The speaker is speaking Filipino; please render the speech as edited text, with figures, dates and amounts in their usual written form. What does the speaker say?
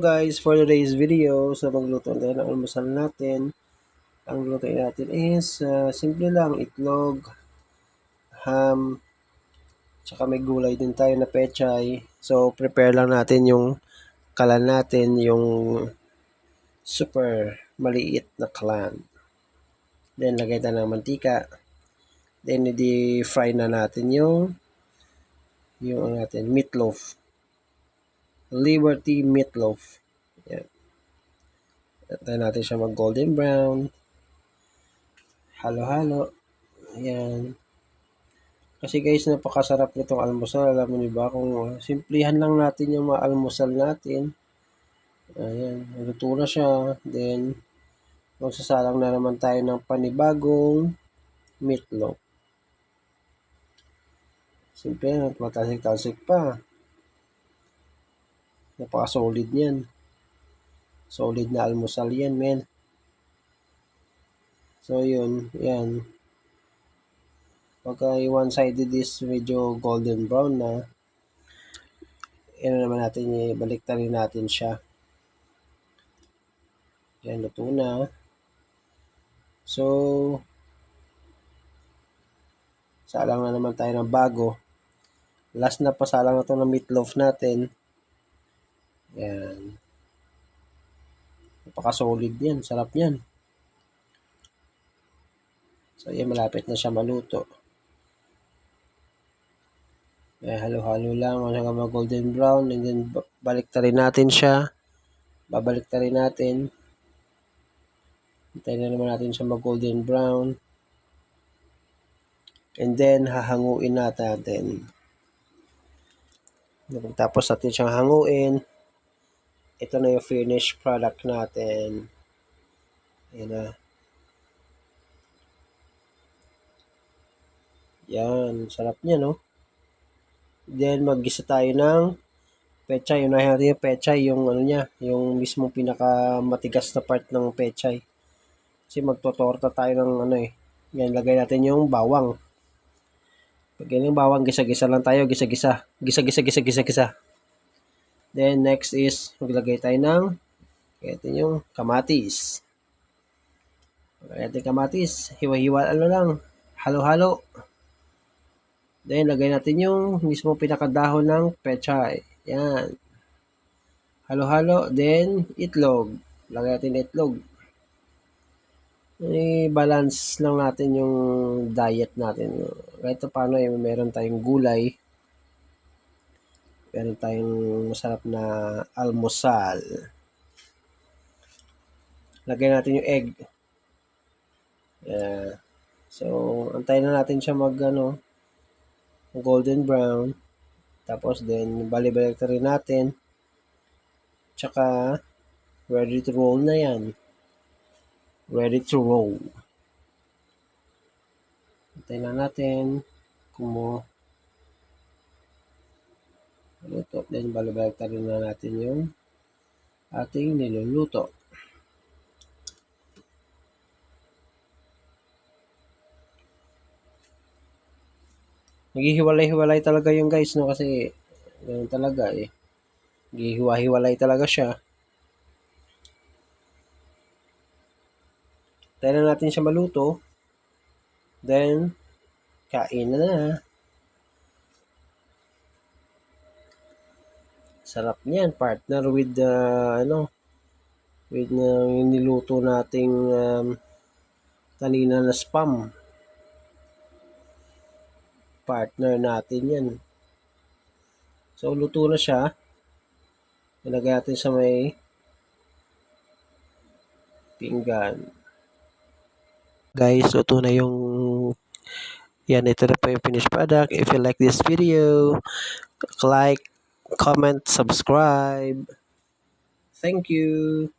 guys, for today's video, so magluto tayo ng almusal natin. Ang lutuin natin is simple lang, itlog, ham, tsaka may gulay din tayo na pechay. So prepare lang natin yung kalan natin, yung super maliit na kalan. Then lagay tayo ng mantika. Then i-fry na natin yung meatloaf. Liberty meatloaf. Yan. Tayo natin siya mag golden brown. Halo-halo. Ayan. Kasi guys, napakasarap nitong almusal. Alam mo niyo ba kung simplihan lang natin yung mga almusal natin. Ayan. Luto na siya. Then, magsasalang na naman tayo ng panibagong meatloaf. Simple yan. Matasik-tasik pa. Napaka-solid niyan. Solid na almusal yan, men. So, yun. Yan. Pagka one-sided is medyo golden brown na, yan naman natin, baliktarin natin siya. Yan, luto na. So, salang na naman tayo ng bago. Last na pasalang na ito ng meatloaf natin. Yan. Napaka-solid yan. Sarap yan. So, yan, malapit na siya maluto. Yan, halo-halo lang hanggang mag-golden brown. And then, baliktarin natin siya. Babaliktarin natin. Hintayin na naman natin siya mag-golden brown. And then, hahanguin natin. Tapos natin siyang hanguin. Ito na yung finished product natin. Ayan na. Yan, sarap niya, no? Then, maggisa tayo ng pechay. Unahin natin yung pechay, yung ano niya, yung mismo pinakamatigas na part ng pechay. Kasi magtotorta tayo ng ano eh. Yan, lagay natin yung bawang. Pag yung bawang, gisa-gisa lang tayo, gisa-gisa. Gisa-gisa. Then, next is, maglagay tayo ng, ito yung kamatis. Lagay natin kamatis. Hiwa-hiwa, ano lang, halo-halo. Then, lagay natin yung mismo pinakadahon ng pechay. Yan. Halo-halo. Then, itlog. Lagay natin itlog. I-balance lang natin yung diet natin. Kahit paano, meron tayong gulay. Meron tayong masarap na almusal. Lagay natin yung egg. So, antayin na natin siya golden brown. Tapos then, bali-balik rin natin. Tsaka, ready to roll na yan. Ready to roll. Antayin na natin luto. Then, bali-balik rin na natin yung ating niluluto. Naghihiwalay-hiwalay talaga yung guys, no? Kasi, ganun talaga eh. Naghihiwa-hiwalay talaga siya. Tayo na natin siya maluto. Then, kain na. Sarap niyan, partner with with yung niluto nating kanina na spam. Partner natin yan. So, luto na siya. Ilagay natin sa may pinggan. Guys, luto na yung yan, ito na po yung finished product. If you like this video, like, comment, subscribe. Thank you.